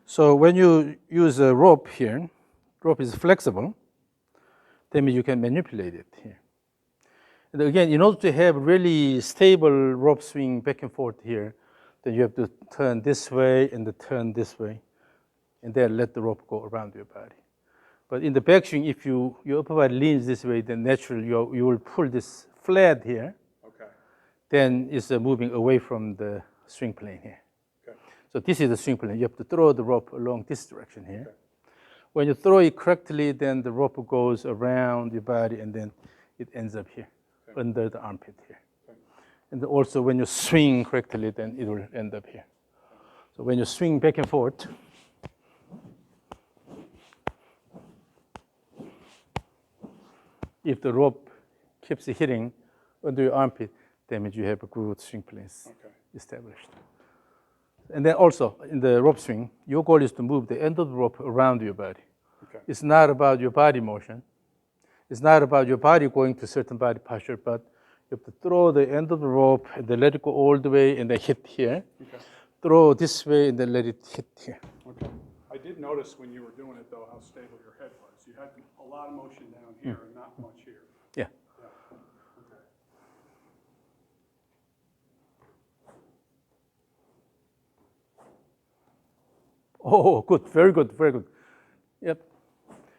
So when you use a rope here, rope is flexible, that means you can manipulate it here. And again, in order to have really stable rope swing back and forth here, then you have to turn this way and then turn this way, and then let the rope go around your body. But in the backswing, if your upper body leans this way, then naturally you will pull this flat here. Okay. Then it's moving away from the swing plane here. Okay. So this is the swing plane. You have to throw the rope along this direction here. Okay. When you throw it correctly, then the rope goes around your body, and then it ends up here, okay, under the armpit here. Okay. And also when you swing correctly, then it will end up here. So when you swing back and forth, if the rope keeps hitting under your armpit, that means you have a good swing plane established. And then also in the rope swing, your goal is to move the end of the rope around your body. Okay. It's not about your body motion. It's not about your body going to certain body posture, but you have to throw the end of the rope and then let it go all the way and then hit here. Okay. Throw this way and then let it hit here. Okay. I did notice when you were doing it, though, how stable your head was. You had a lot of motion down here and not much here. Yeah. Okay. Oh, good. Very good. Very good. Yep.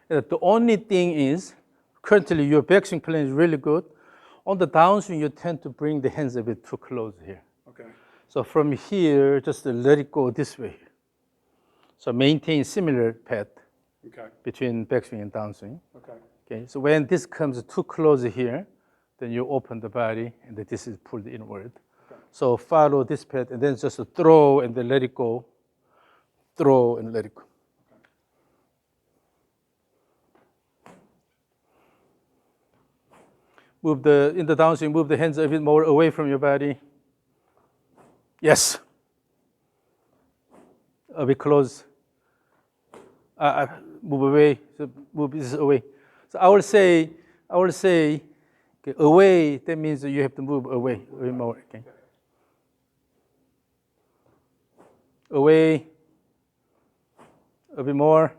The only thing is, currently your backswing plane is really good. On the downswing, you tend to bring the hands a bit too close here. Okay. So from here, just let it go this way. So maintain similar path between backswing and downswing. Okay. So when this comes too close here, then you open the body, and then this is pulled inward. Okay. So follow this path, and then just throw and then let it go. Throw and let it go. In the downswing, move the hands a bit more away from your body. Yes. A bit close. Move away. So move this away. So I will say, okay, away. That means you have to move away more. Okay. Away. A bit more.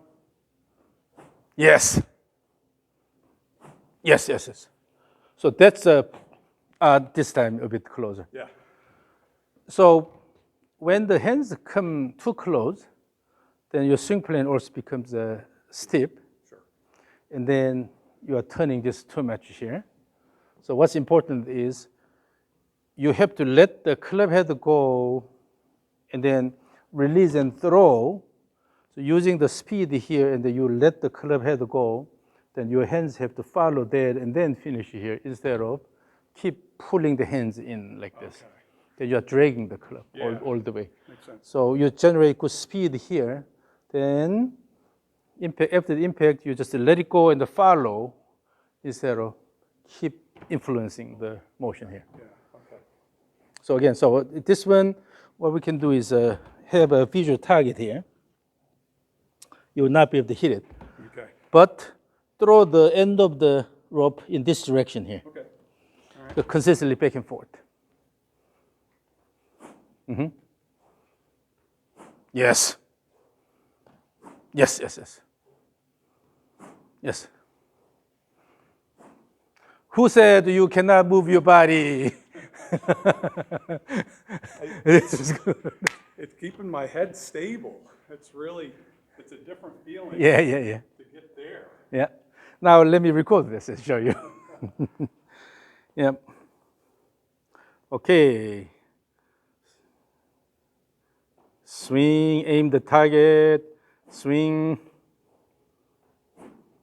Yes. Yes, yes, yes. So that's this time a bit closer. Yeah. So when the hands come too close, then your swing plane also becomes stiff. Sure. And then you are turning this too much here. So what's important is you have to let the club head go and then release and throw. So using the speed here, and then you let the club head go, then your hands have to follow that and then finish here instead of keep pulling the hands in like this. Then you are dragging the club all the way. Makes sense. So you generate good speed here. Then after the impact, you just let it go and follow instead of keep influencing the motion here. Yeah. Okay. So again, so this one, what we can do is have a visual target here. You will not be able to hit it. Okay. But throw the end of the rope in this direction here. Okay. All right. So consistently back and forth. Mm-hmm. Yes. Yes, yes, yes. Yes. Who said you cannot move your body? It's keeping my head stable. It's a different feeling. Yeah. To get there. Yeah. Now let me record this and show you. Yeah. Okay. Swing, aim the target, swing.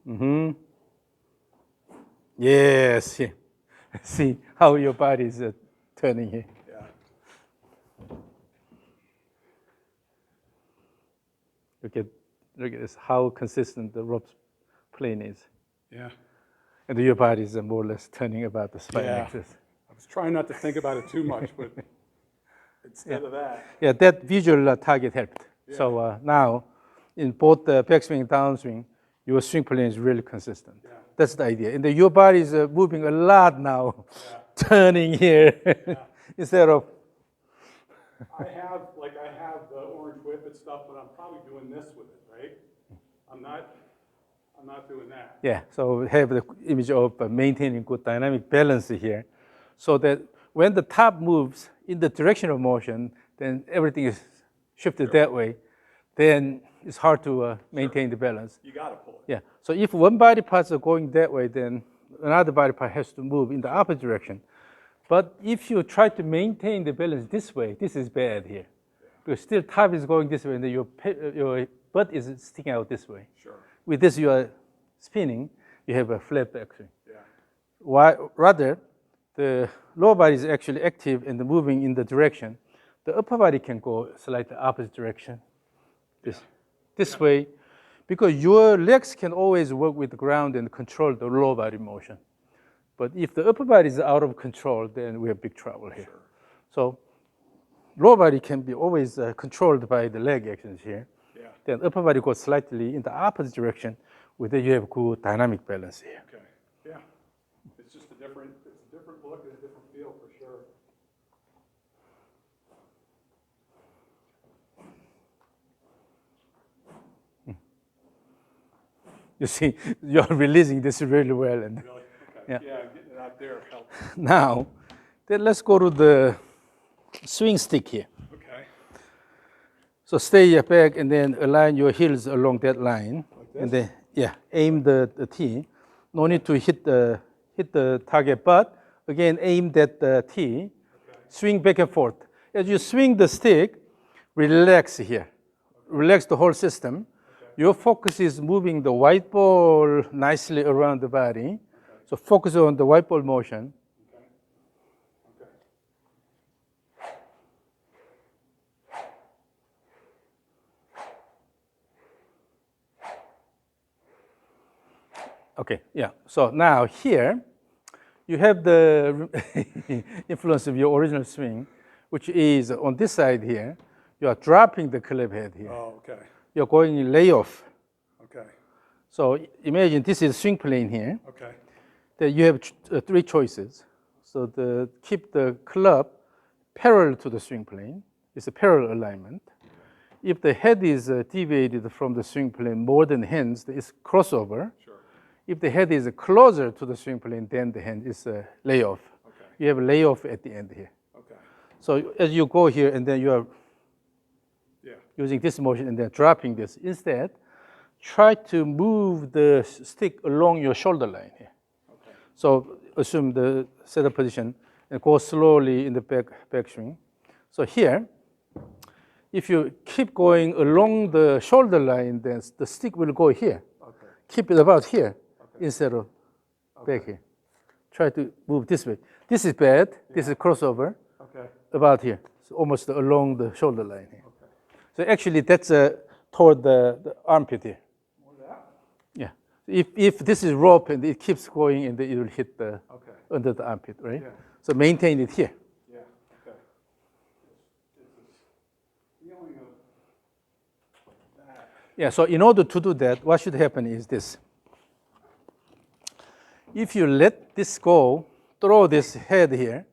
Mm-hmm. Yes. Yeah. See how your body is turning here. Yeah. Look at this, how consistent the rope plane is. Yeah. And your body is more or less turning about the spine axis. I was trying not to think about it too much, but instead of that. Yeah, that visual target helped. Yeah. So now, in both the backswing and downswing, your swing plane is really consistent. Yeah. That's the idea. And your body is moving a lot now, turning here instead of. I have the orange whip and stuff, but I'm probably doing this with it, right? I'm not doing that. Yeah, so we have the image of maintaining good dynamic balance here, so that when the top moves in the direction of motion, then everything is shifted that way. Then it's hard to maintain the balance. You got to pull it. Yeah, so if one body parts are going that way, then another body part has to move in the opposite direction. But if you try to maintain the balance this way, this is bad here. Because still top is going this way, and then your butt is sticking out this way. Sure. With this, you are spinning, you have a flat backswing. Yeah. Why, rather, the lower body is actually active and moving in the direction. The upper body can go slightly opposite direction, this way, because your legs can always work with the ground and control the lower body motion. But if the upper body is out of control, then we have big trouble here. Sure. So lower body can be always controlled by the leg actions here. Yeah. Then upper body goes slightly in the opposite direction, with that you have good dynamic balance here. Okay. Yeah. It's just a different look and a different feel for sure. You see, you're releasing this really well. And Really? Okay. Yeah. Yeah, getting it out there helps. now, then let's go to the swing stick here. Okay. So stay back and then align your heels along that line. Like this? And then, yeah, aim the tee. No need to hit the target, but again, aim that tee. Okay. Swing back and forth. As you swing the stick, relax here. Relax the whole system. Your focus is moving the white ball nicely around the body. Okay. So focus on the white ball motion. Okay. Okay. Okay, yeah. So now here, you have the influence of your original swing, which is on this side here. You are dropping the club head here. Oh, okay. You're going in layoff. Okay. So imagine this is swing plane here. Okay. Then you have three choices. So keep the club parallel to the swing plane. It's a parallel alignment. If the head is deviated from the swing plane more than hands, it's crossover. Sure. If the head is closer to the swing plane, then the hand is a layoff. Okay. You have a layoff at the end here. Okay. So as you go here, and then you are Yeah. using this motion and then dropping this. Instead, try to move the stick along your shoulder line here. Okay. So assume the setup position and go slowly in the backswing. So here, if you keep going along the shoulder line, then the stick will go here. Okay. Keep it about here instead of Okay. back here. Try to move this way. This is bad. This is crossover. Okay. About here, so almost along the shoulder line here. Okay. So actually, that's toward the armpit here. More of that? Yeah. If this is rope and it keeps going, and then it will hit the Okay. under the armpit, right? Yeah. So maintain it here. Yeah. Okay. It's this feeling of that. Yeah. So in order to do that, what should happen is this. If you let this go, throw this head here,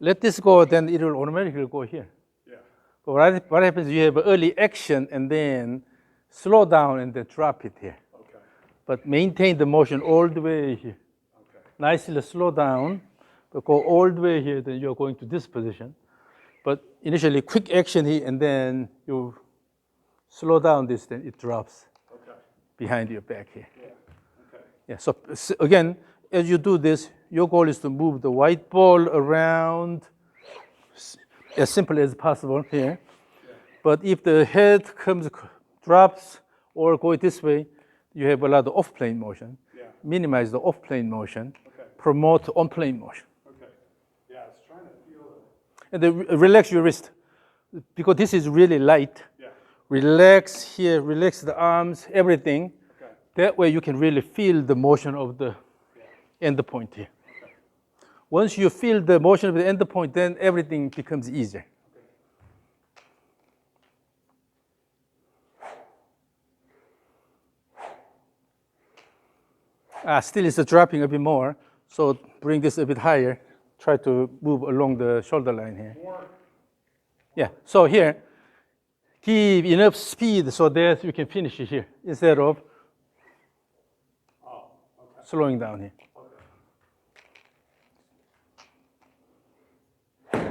let this go, then it will automatically go here. Yeah. But what happens is you have early action and then slow down and then drop it here. Okay. But maintain the motion all the way here. Okay. Nicely slow down, but go all the way here, then you're going to this position. But initially, quick action here, and then you slow down this, then it drops Okay. behind your back here. Yeah. Okay. Yeah, so again, as you do this, your goal is to move the white ball around as simple as possible here. Yeah. But if the head drops or go this way, you have a lot of off-plane motion. Yeah. Minimize the off-plane motion. Okay. Promote on-plane motion. Okay. Yeah, I was trying to feel it. And then relax your wrist, because this is really light. Yeah. Relax here, relax the arms, everything. Okay. That way you can really feel the motion of the end point here. Okay. Once you feel the motion of the end point, then everything becomes easier. Still it's dropping a bit more, so bring this a bit higher. Try to move along the shoulder line here. More. Yeah, so here, Keep enough speed so that you can finish it here instead of slowing down here.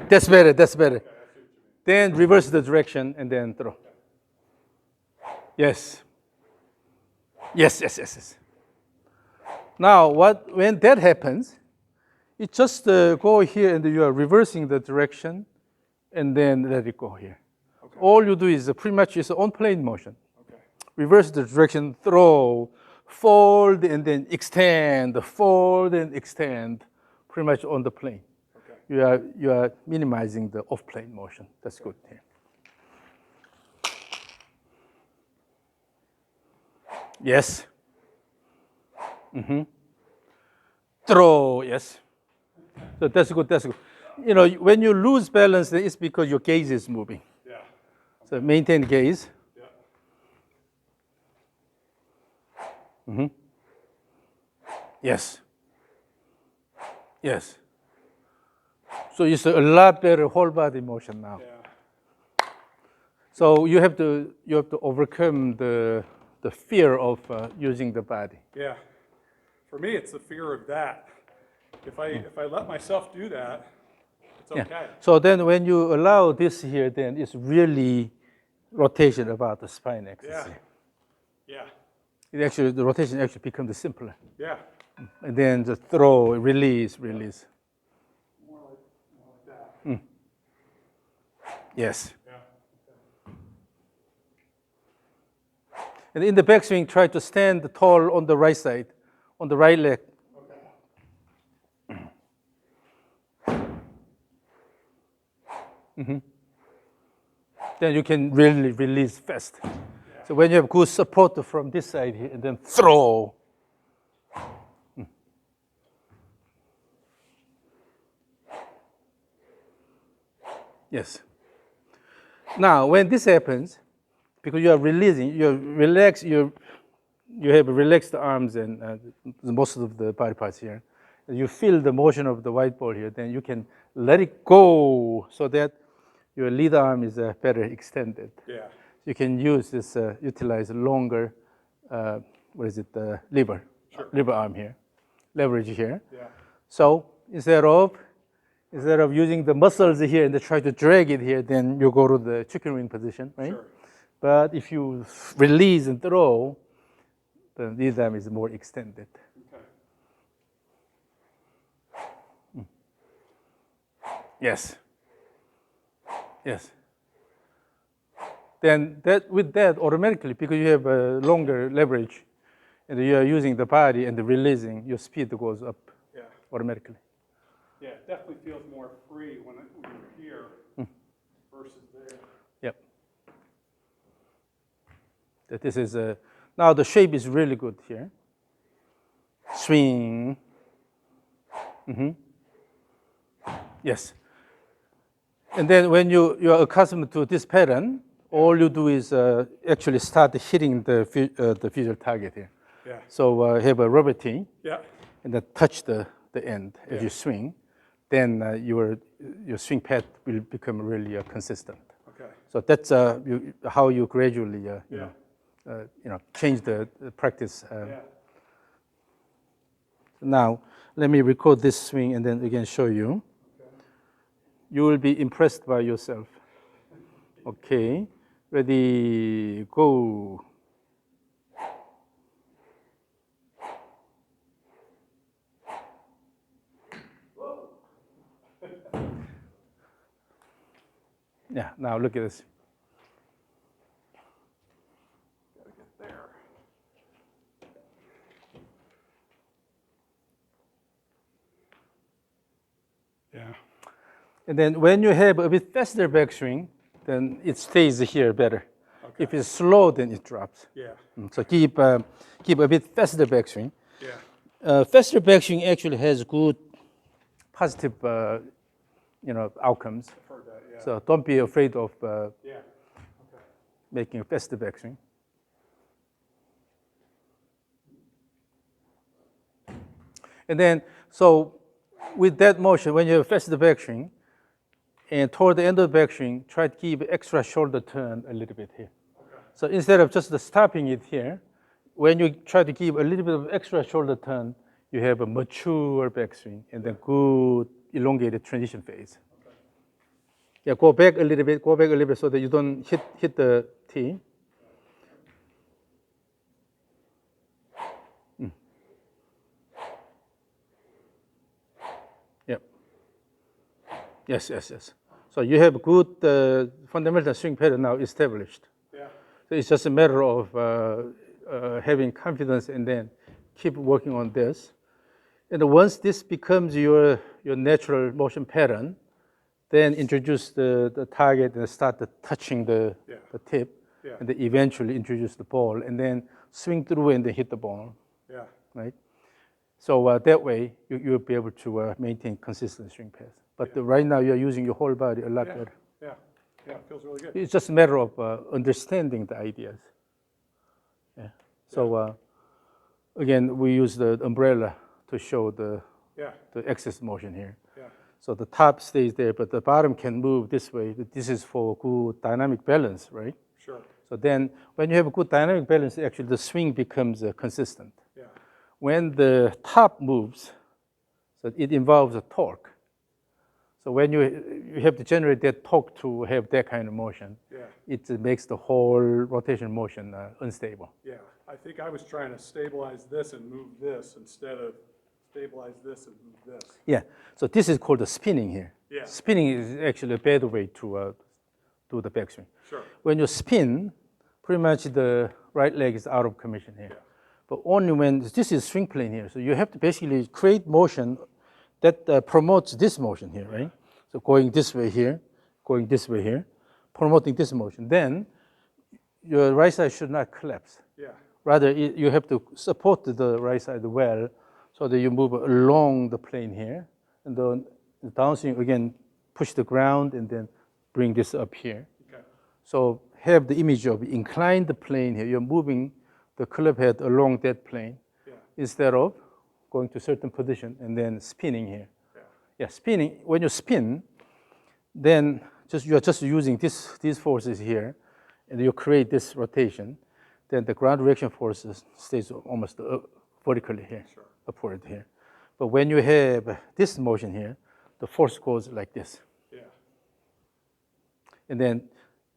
That's better, that's better. Then reverse the direction and then throw. Yes. Yes, yes, yes, yes. Now, when that happens, it just go here and you are reversing the direction and then let it go here. Okay. All you do is pretty much is on plane motion. Okay. Reverse the direction, throw, fold, and then extend, fold and extend, pretty much on the plane. Okay. You are minimizing the off-plane motion. That's good here. Yes. Throw, yes. So that's good, that's good. You know, when you lose balance, it's because your gaze is moving. Yeah. So maintain gaze. Yeah. Yes. Yes. So it's a lot better whole body motion now. Yeah. So you have to overcome the fear of using the body. Yeah. For me, it's the fear of that. If I let myself do that, it's okay. Yeah. So then when you allow this here, then it's really rotation about the spine axis. Yeah. Here. Yeah. The rotation actually becomes simpler. Yeah. And then just throw, release, release. More like that. Yes. Yeah. And in the backswing, try to stand tall on the right side, on the right leg. Okay. Then you can really release fast. Yeah. So when you have good support from this side here, and then throw. Yes. Now, when this happens, because you are releasing, you relax, you have relaxed arms and most of the body parts here. You feel the motion of the white ball here, then you can let it go so that your lead arm is better extended. Yeah. You can use this, utilize longer, lever, Sure. lever arm here, leverage here. Yeah. So instead of using the muscles here and try to drag it here, then you go to the chicken wing position, right? Sure. But if you release and throw, the lead arm is more extended. Okay. Yes. Yes. Then with that automatically, because you have a longer leverage, and you are using the body and the releasing, your speed goes up automatically. Yeah, it definitely feels more free when you're here versus there. Yep. That this is now the shape is really good here. Swing. Yes. And then when you are accustomed to this pattern, all you do is actually start hitting the visual target here. Yeah. So have a rubber tee, Yeah. and then touch the end as you swing. Then your swing path will become really consistent. Okay. So that's how you gradually change the practice. Yeah. Now let me record this swing and then again show you. You will be impressed by yourself. Okay, ready, go. Yeah, now look at this. Gotta get there. Yeah. And then when you have a bit faster backswing, then it stays here better. Okay. If it's slow, then it drops. Yeah. So keep a bit faster backswing. Yeah. Faster backswing actually has good positive outcomes. I've heard that. Yeah. So don't be afraid of Yeah. Okay. making a faster backswing. And then, so with that motion, when you have faster backswing, And toward the end of the backswing, try to give extra shoulder turn a little bit here. Okay. So instead of just stopping it here, when you try to give a little bit of extra shoulder turn, you have a mature backswing and then good elongated transition phase. Okay. Yeah, go back a little bit so that you don't hit the tee. Yep. Yes. So you have good fundamental swing pattern now established. Yeah. So it's just a matter of having confidence and then keep working on this. And once this becomes your natural motion pattern, then introduce the target and start touching the tip, Yeah. and then eventually introduce the ball, and then swing through and then hit the ball, Yeah. right? So that way you'll be able to maintain consistent swing path. But right now you're using your whole body a lot better. Yeah. Yeah. It feels really good. It's just a matter of understanding the ideas. Yeah. So again, we use the umbrella to show the axis motion here. Yeah. So the top stays there, but the bottom can move this way. This is for good dynamic balance, right? Sure. So then when you have a good dynamic balance, actually the swing becomes consistent. Yeah. When the top moves, so it involves a torque. So when you have to generate that torque to have that kind of motion, it makes the whole rotation motion unstable. Yeah. I think I was trying to stabilize this and move this instead of stabilize this and move this. Yeah. So this is called the spinning here. Yeah. Spinning is actually a bad way to do the backswing. Sure. When you spin, pretty much the right leg is out of commission here. Yeah. But only when this is swing plane here. So you have to basically create motion that promotes this motion here, right? So going this way here, going this way here, promoting this motion. Then your right side should not collapse. Yeah. Rather, you have to support the right side well so that you move along the plane here. And then the downswing, again, push the ground and then bring this up here. Okay. So have the image of incline the plane here. You're moving the club head along that plane instead of going to a certain position and then spinning here. Yeah, spinning. When you spin, then you're just using these forces here, and you create this rotation. Then the ground reaction forces stays almost vertically here, upward here. But when you have this motion here, the force goes like this. Yeah. And then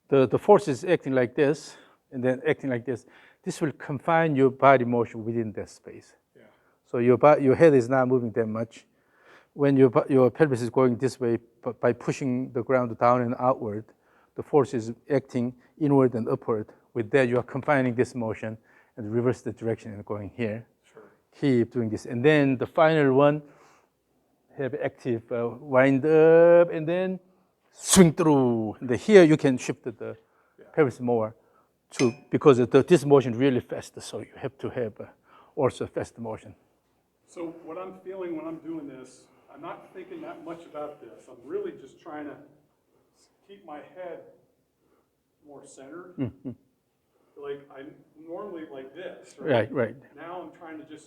the force is acting like this, and then acting like this. This will confine your body motion within that space. Yeah. So your head is not moving that much. When your pelvis is going this way, by pushing the ground down and outward, the force is acting inward and upward. With that, you are confining this motion and reverse the direction and going here. Sure. Keep doing this. And then the final one, have active wind up and then swing through. And here you can shift the pelvis more because this motion really fast, so you have to have also fast motion. So what I'm feeling when I'm doing this, I'm not thinking that much about this. I'm really just trying to keep my head more centered. Mm-hmm. Like I'm normally like this, right? Right. Now I'm trying to just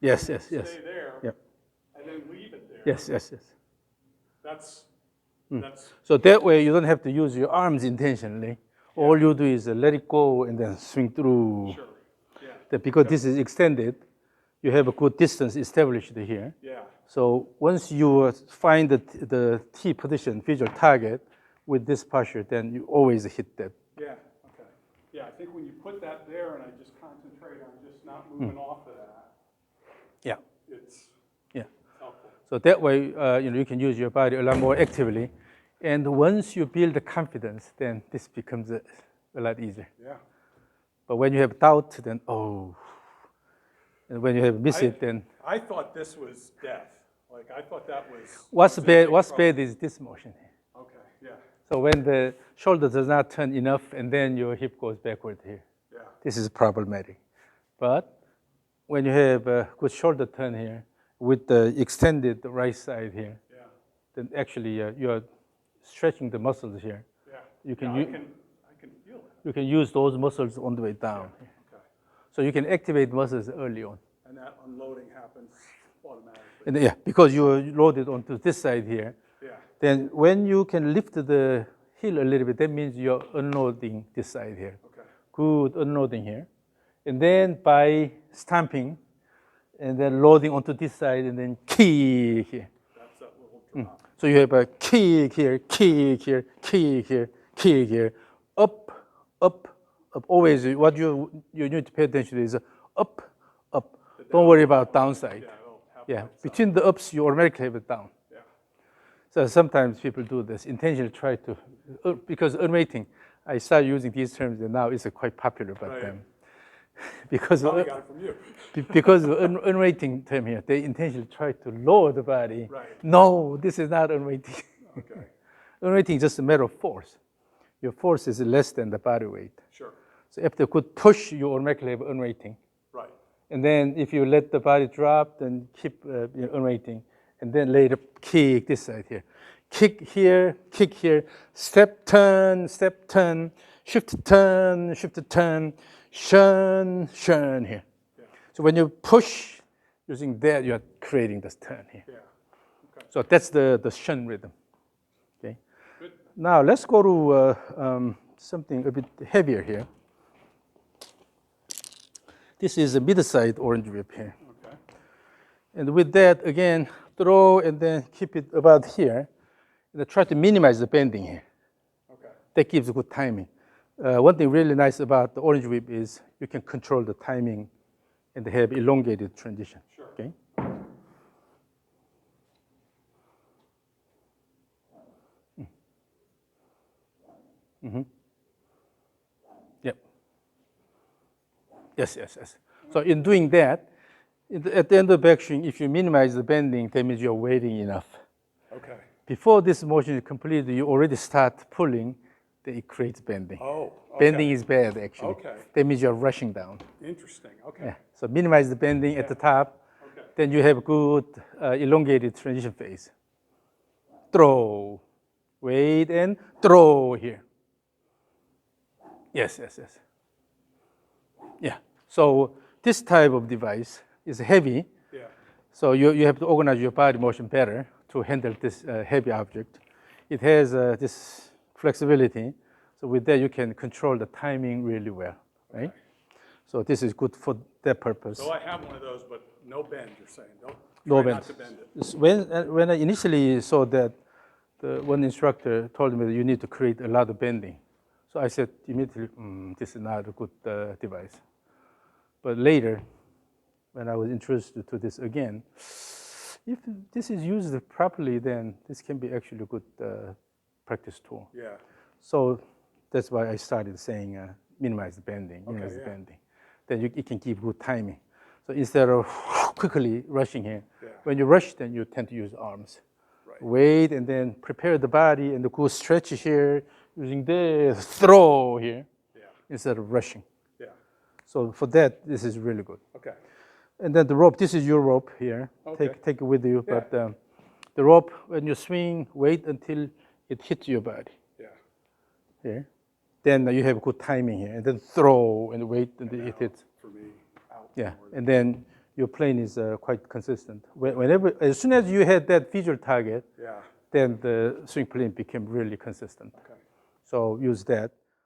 stay there Yep. and then leave it there. Yes. That's So that way you don't have to use your arms intentionally. All you do is let it go and then swing through. sure. Yeah. That because this is extended, you have a good distance established here. Yeah. So once you find the T position, visual target, with this posture, then you always hit that. Yeah. Okay. Yeah. I think when you put that there and I just concentrate on just not moving off of that, Yeah. it's helpful. So that way, you can use your body a lot more actively. And once you build the confidence, then this becomes a lot easier. Yeah. But when you have doubt, then and when you have miss it, then I thought this was death. Like I thought that was. what's bad is this motion here. Okay. Yeah. So when the shoulder does not turn enough, and then your hip goes backward here. Yeah. This is problematic. But when you have a good shoulder turn here, with the extended right side here, then actually you are stretching the muscles here. Yeah. You can I can feel it. you can use those muscles on the way down. Okay. So you can activate muscles early on. And that unloading happens automatically. And because you are loaded onto this side here, Then when you can lift the heel a little bit, that means you're unloading this side here. Okay. Good unloading here. And then by stamping, and then loading onto this side, and then kick here. That's that little drop. So you have a kick here, kick here, kick here, kick here, up, up, up. Always what you need to pay attention to is up, up. Don't worry about downside. Yeah, it'll happen Yeah, by itself. between the ups, you automatically have it down. Yeah. So sometimes people do this, intentionally try to, because unweighting, I started using these terms and now it's quite popular, but Right. because Probably got it from you. because of unweighting term here, they intentionally try to lower the body. Right. No, this is not unweighting. Okay. Unweighting is just a matter of force. Your force is less than the body weight. Sure. So after a good push, you automatically have unweighting. Right. And then if you let the body drop, then keep unweighting. And then later kick this side here. Kick here, step, turn, shift, turn, shun here. Yeah. So when you push using that, you are creating this turn here. Yeah. Okay. So that's the shun rhythm. Okay. Good. Now let's go to something a bit heavier here. This is a mid-side orange whip here. Okay. And with that, again, throw and then keep it about here. And try to minimize the bending here. Okay. That gives good timing. One thing really nice about the orange whip is you can control the timing and have elongated transition. Sure. Okay. Mm-hmm. Yep. Yes. So in doing that, at the end of the backswing, if you minimize the bending, that means you're waiting enough. Okay. Before this motion is completed, you already start pulling, then it creates bending. Oh. Okay. Bending is bad, actually. Okay. That means you're rushing down. Interesting. Okay. Yeah. So minimize the bending at the top. Okay. Then you have good elongated transition phase. Throw, wait, and throw here. Yes. Yeah. So this type of device is heavy. Yeah. So you have to organize your body motion better to handle this heavy object. It has this flexibility. So with that, you can control the timing really well, right? Okay. So this is good for that purpose. So I have one of those, but no bend, you're saying. Don't No try bend. not to bend it. When I initially saw that, the one instructor told me that you need to create a lot of bending. So I said immediately, this is not a good device. But later, when I was introduced to this again, if this is used properly, then this can be actually a good practice tool. Yeah. So that's why I started saying minimize the bending, minimize Okay, the yeah. bending. Then it can give good timing. So instead of quickly rushing here, Yeah. when you rush, then you tend to use arms. Right. Wait and then prepare the body and the good stretch here, using the throw here Yeah. instead of rushing. Yeah. So for that, this is really good. Okay. And then the rope, this is your rope here. Okay. Take it with you. Yeah. But the rope, when you swing, wait until it hits your body Yeah. here. Then you have good timing here. And then throw and wait until it Out hits. for me. Out. Yeah. more. And then your plane is quite consistent. Whenever, as soon as you had that visual target, Yeah. then the swing plane became really consistent. Okay. So use that.